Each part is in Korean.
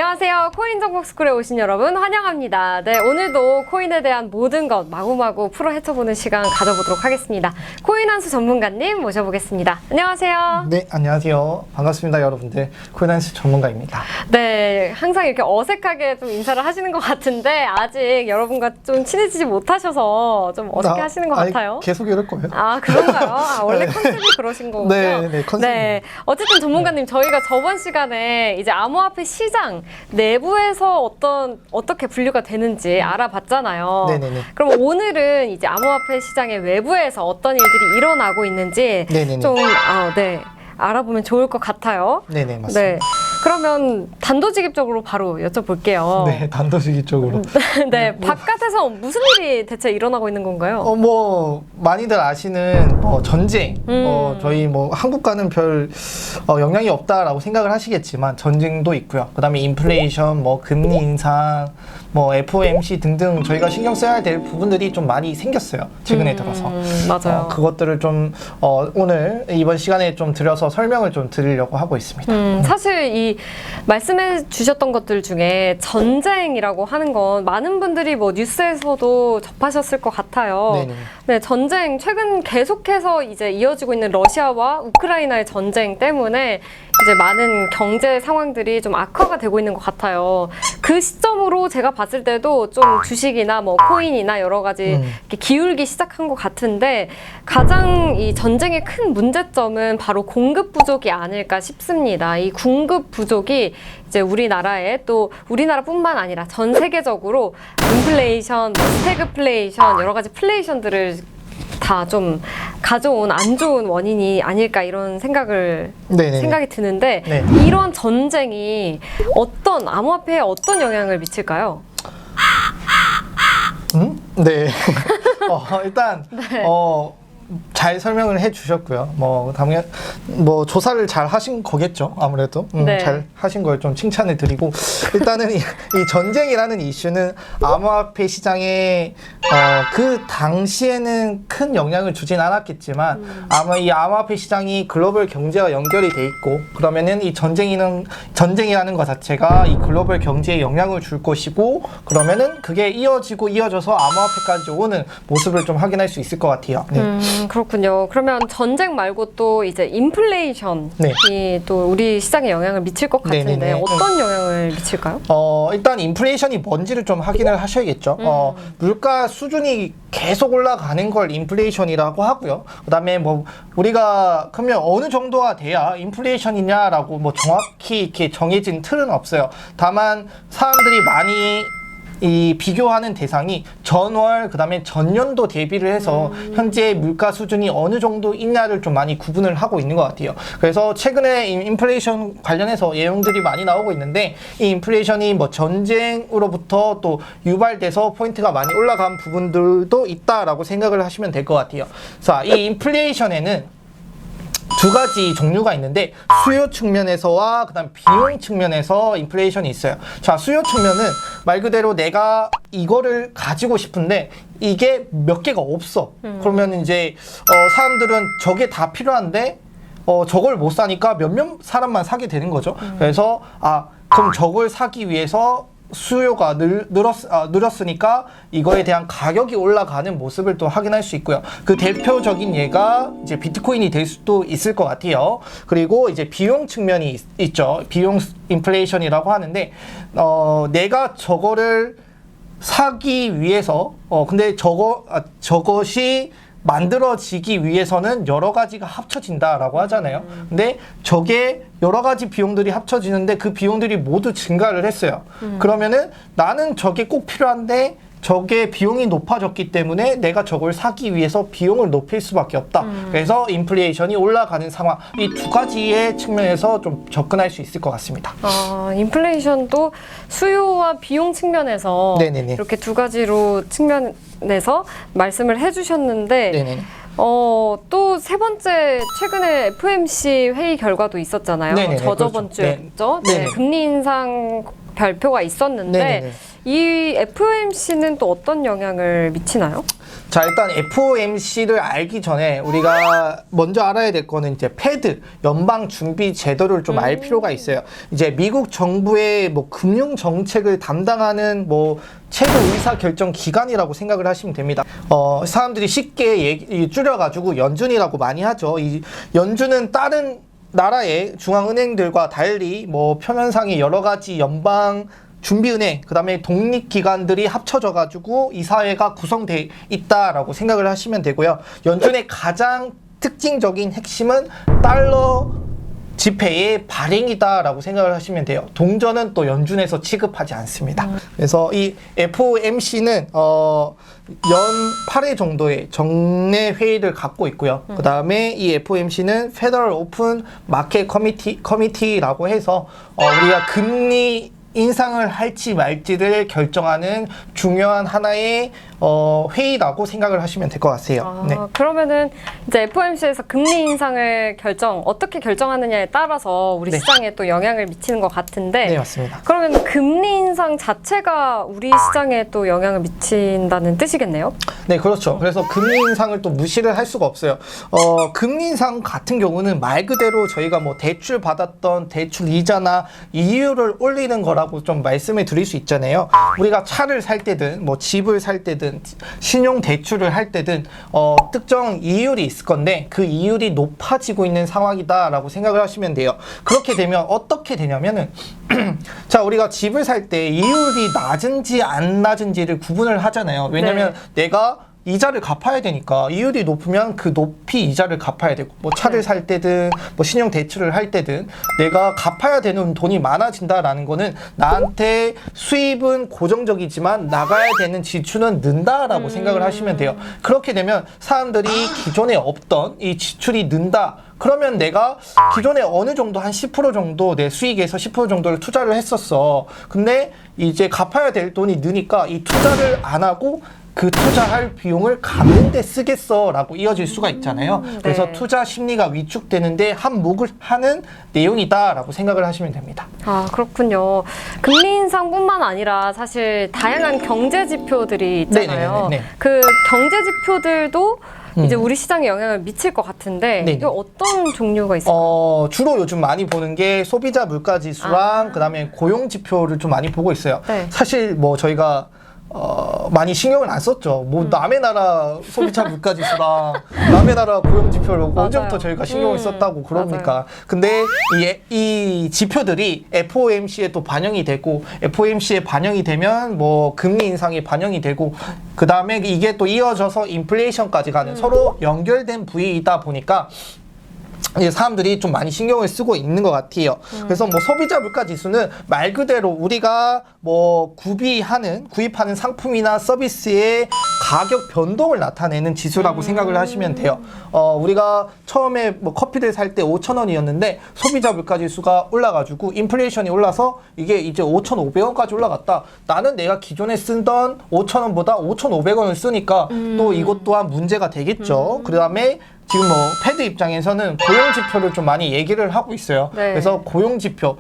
안녕하세요. 코인 정보스쿨에 오신 여러분 환영합니다. 네, 오늘도 코인에 대한 모든 것 마구마구 풀어 헤쳐보는 시간 가져보도록 하겠습니다. 코인 한수 전문가님 모셔보겠습니다. 안녕하세요. 네, 안녕하세요. 반갑습니다, 여러분들. 코인 한수 전문가입니다. 네, 항상 이렇게 어색하게 좀 인사를 하시는 것 같은데 아직 여러분과 좀 친해지지 못하셔서 좀 어색해 하시는 것 같아요. 계속 이럴 거예요. 아, 그런가요? 아, 원래 컨셉이 그러신 거군요. 네, 컨셉. 네, 어쨌든 전문가님 저희가 저번 시간에 이제 암호화폐 시장 내부에서 어떻게 분류가 되는지 알아봤잖아요. 네네네. 그럼 오늘은 이제 암호화폐 시장의 외부에서 어떤 일들이 일어나고 있는지 네네네. 좀 알아보면 좋을 것 같아요. 네네, 맞습니다. 네. 그러면 단도직입적으로 바로 여쭤볼게요. 네, 단도직입적으로. 네, 바깥에서 무슨 일이 대체 일어나고 있는 건가요? 많이들 아시는 전쟁. 저희 한국과는 별 영향이 없다라고 생각을 하시겠지만 전쟁도 있고요. 그다음에 인플레이션, 금리 인상, FOMC 등등 저희가 신경 써야 될 부분들이 좀 많이 생겼어요. 최근에 들어서. 맞아요. 그것들을 좀 오늘 이번 시간에 좀 들여서 설명을 좀 드리려고 하고 있습니다. 사실 이 말씀해 주셨던 것들 중에 전쟁이라고 하는 건 많은 분들이 뉴스에서도 접하셨을 것 같아요. 네네. 네, 전쟁 최근 계속해서 이제 이어지고 있는 러시아와 우크라이나의 전쟁 때문에 이제 많은 경제 상황들이 좀 악화가 되고 있는 것 같아요. 그 시점으로 제가 봤을 때도 좀 주식이나 코인이나 여러 가지 이렇게 기울기 시작한 것 같은데 가장 이 전쟁의 큰 문제점은 바로 공급 부족이 아닐까 싶습니다. 이 공급 부족이 이제 우리나라에 또 우리나라뿐만 아니라 전 세계적으로 인플레이션, 스태그플레이션 여러 가지 플레이션들을 다 좀 가져온 안 좋은 원인이 아닐까 이런 생각이 드는데 네. 이런 전쟁이 암호화폐에 어떤 영향을 미칠까요? 네. 일단 네. 잘 설명을 해주셨고요. 당연 조사를 잘 하신 거겠죠. 아무래도 네. 잘 하신 걸 좀 칭찬을 드리고 일단은 이 전쟁이라는 이슈는 암호화폐 시장에 그 당시에는 큰 영향을 주진 않았겠지만 아마 이 암호화폐 시장이 글로벌 경제와 연결이 돼 있고 그러면은 이 전쟁이라는 것 자체가 이 글로벌 경제에 영향을 줄 것이고 그러면은 그게 이어져서 암호화폐까지 오는 모습을 좀 확인할 수 있을 것 같아요. 네. 그렇군요. 그러면 전쟁 말고 또 이제 인플레이션이 네. 또 우리 시장에 영향을 미칠 것 같은데 네네네. 어떤 영향을 미칠까요? 일단 인플레이션이 뭔지를 좀 확인을 하셔야겠죠. 물가 수준이 계속 올라가는 걸 인플레이션이라고 하고요. 그다음에 우리가 그러면 어느 정도가 돼야 인플레이션이냐라고 정확히 이렇게 정해진 틀은 없어요. 다만 사람들이 많이 비교하는 대상이 전월 그다음에 전년도 대비를 해서 현재 물가 수준이 어느 정도 있냐를 좀 많이 구분을 하고 있는 것 같아요. 그래서 최근에 인플레이션 관련해서 내용들이 많이 나오고 있는데 이 인플레이션이 전쟁으로부터 또 유발돼서 포인트가 많이 올라간 부분들도 있다라고 생각을 하시면 될 것 같아요. 자, 이 인플레이션에는 두 가지 종류가 있는데 수요 측면에서와 그다음 비용 측면에서 인플레이션이 있어요. 자, 수요 측면은 말 그대로 내가 이거를 가지고 싶은데 이게 몇 개가 없어. 그러면 이제 사람들은 저게 다 필요한데 저걸 못 사니까 몇몇 사람만 사게 되는 거죠. 그래서 그럼 저걸 사기 위해서 수요가 늘었으니까 이거에 대한 가격이 올라가는 모습을 또 확인할 수 있고요. 그 대표적인 예가 이제 비트코인이 될 수도 있을 것 같아요. 그리고 이제 비용 측면이 있죠. 비용 인플레이션이라고 하는데 내가 저거를 사기 위해서 근데 저것이 만들어지기 위해서는 여러 가지가 합쳐진다라고 하잖아요. 근데 저게 여러 가지 비용들이 합쳐지는데 그 비용들이 모두 증가를 했어요. 그러면은 나는 저게 꼭 필요한데 저게 비용이 높아졌기 때문에 내가 저걸 사기 위해서 비용을 높일 수밖에 없다. 그래서 인플레이션이 올라가는 상황. 이 두 가지의 측면에서 좀 접근할 수 있을 것 같습니다. 인플레이션도 수요와 비용 측면에서 네네네. 이렇게 두 가지로 측면에서 말씀을 해주셨는데 네네. 또 세 번째 최근에 FOMC 회의 결과도 있었잖아요. 네네네, 저번 그렇죠. 주였죠. 네네. 금리 인상 발표가 있었는데 네네네. 이 FOMC는 또 어떤 영향을 미치나요? 자, 일단 FOMC를 알기 전에 우리가 먼저 알아야 될 거는 이제 패드, 연방 준비 제도를 좀 알 필요가 있어요. 이제 미국 정부의 뭐 금융 정책을 담당하는 뭐 최고 의사 결정 기관이라고 생각을 하시면 됩니다. 사람들이 쉽게 줄여가지고 연준이라고 많이 하죠. 이 연준은 다른 나라의 중앙은행들과 달리 뭐 표면상의 여러 가지 연방 준비은행, 그 다음에 독립기관들이 합쳐져가지고 이 사회가 구성돼 있다라고 생각을 하시면 되고요. 연준의 가장 특징적인 핵심은 달러 지폐의 발행이다라고 생각을 하시면 돼요. 동전은 또 연준에서 취급하지 않습니다. 그래서 이 FOMC는 연 8회 정도의 정례 회의를 갖고 있고요. 그 다음에 이 FOMC는 Federal Open Market Committee라고 해서 우리가 금리 인상을 할지 말지를 결정하는 중요한 하나의 회의라고 생각을 하시면 될 것 같아요. 네. 그러면은 이제 FOMC에서 금리 인상을 어떻게 결정하느냐에 따라서 우리 네. 시장에 또 영향을 미치는 것 같은데. 네, 맞습니다. 그러면 금리 인상 자체가 우리 시장에 또 영향을 미친다는 뜻이겠네요? 네, 그렇죠. 그래서 금리 인상을 또 무시를 할 수가 없어요. 금리 인상 같은 경우는 말 그대로 저희가 뭐 대출 받았던 대출 이자나 이율을 올리는 거라고 좀 말씀을 드릴 수 있잖아요. 우리가 차를 살 때든 뭐 집을 살 때든 신용 대출을 할 때든 특정 이율이 있을 건데 그 이율이 높아지고 있는 상황이다라고 생각을 하시면 돼요. 그렇게 되면 어떻게 되냐면은 자, 우리가 집을 살 때 이율이 낮은지 안 낮은지를 구분을 하잖아요. 왜냐면 내가 이자를 갚아야 되니까 이율이 높으면 그 높이 이자를 갚아야 되고 뭐 차를 살 때든 뭐 신용 대출을 할 때든 내가 갚아야 되는 돈이 많아진다라는 거는 나한테 수입은 고정적이지만 나가야 되는 지출은 는다라고 생각을 하시면 돼요. 그렇게 되면 사람들이 기존에 없던 이 지출이 는다. 그러면 내가 기존에 어느 정도 한 10% 정도 내 수익에서 10% 정도를 투자를 했었어. 근데 이제 갚아야 될 돈이 느니까 이 투자를 안 하고 그 투자할 비용을 갚는 데 쓰겠어 라고 이어질 수가 있잖아요. 그래서 투자 심리가 위축되는데 한몫을 하는 내용이다 라고 생각을 하시면 됩니다. 아, 그렇군요. 금리 인상뿐만 아니라 사실 다양한 경제 지표들이 있잖아요. 네네네네. 그 경제 지표들도 이제 우리 시장에 영향을 미칠 것 같은데 네네. 이거 어떤 종류가 있을까요? 주로 요즘 많이 보는 게 소비자 물가 지수랑 그다음에 고용 지표를 좀 많이 보고 있어요. 네. 사실 뭐 저희가 많이 신경을 안 썼죠. 뭐 남의 나라 소비자 물가 지수랑 남의 나라 고용 지표를 언제부터 저희가 신경을 썼다고 그럽니까? 맞아요. 근데 이 지표들이 FOMC에 또 반영이 되고 FOMC에 반영이 되면 뭐 금리 인상이 반영이 되고 그 다음에 이게 또 이어져서 인플레이션까지 가는 서로 연결된 부위이다 보니까 이제 사람들이 좀 많이 신경을 쓰고 있는 것 같아요. 그래서 뭐 소비자 물가 지수는 말 그대로 우리가 뭐 구입하는 상품이나 서비스의 가격 변동을 나타내는 지수라고 생각을 하시면 돼요. 우리가 처음에 뭐 커피를 살 때 5,000원이었는데 소비자 물가 지수가 올라가지고 인플레이션이 올라서 이게 이제 5,500원까지 올라갔다. 나는 내가 기존에 쓰던 5,000원보다 5,500원을 쓰니까 또 이것 또한 문제가 되겠죠. 그 다음에 지금 뭐 패드 입장에서는 고용 지표를 좀 많이 얘기를 하고 있어요. 네. 그래서 고용 지표,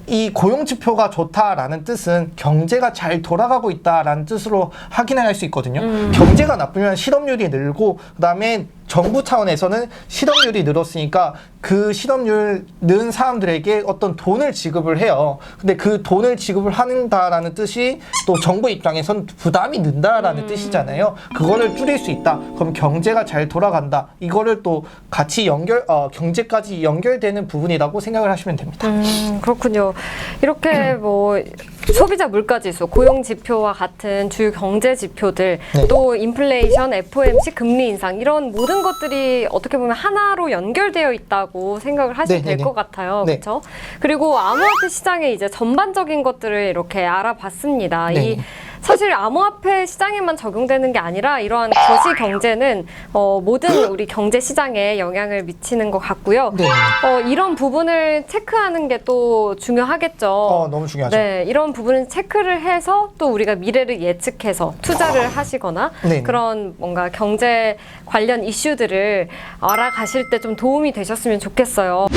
이 고용 지표가 좋다라는 뜻은 경제가 잘 돌아가고 있다라는 뜻으로 확인할 수 있거든요. 경제가 나쁘면 실업률이 늘고 그다음에 정부 차원에서는 실업률이 늘었으니까 그 실업률 는 사람들에게 어떤 돈을 지급을 해요. 근데 그 돈을 지급을 한다라는 뜻이 또 정부 입장에서는 부담이 는다라는 뜻이잖아요. 그거를 줄일 수 있다. 그럼 경제가 잘 돌아간다. 이거를 또 같이 경제까지 연결되는 부분이라고 생각을 하시면 됩니다. 그렇군요. 이렇게 뭐 소비자 물가 지수, 고용 지표와 같은 주요 경제 지표들, 네. 또 인플레이션, FOMC, 금리 인상 이런 모든 것들이 어떻게 보면 하나로 연결되어 있다고 생각을 하시면 될 네네네. 것 같아요. 네. 그렇죠? 그리고 암호화폐 시장의 이제 전반적인 것들을 이렇게 알아봤습니다. 네. 사실 암호화폐 시장에만 적용되는 게 아니라 이러한 거시 경제는 모든 우리 경제 시장에 영향을 미치는 것 같고요. 네. 이런 부분을 체크하는 게 또 중요하겠죠. 너무 중요하죠. 네, 이런 부분을 체크를 해서 또 우리가 미래를 예측해서 투자를 하시거나 네네. 그런 뭔가 경제 관련 이슈들을 알아가실 때 좀 도움이 되셨으면 좋겠어요.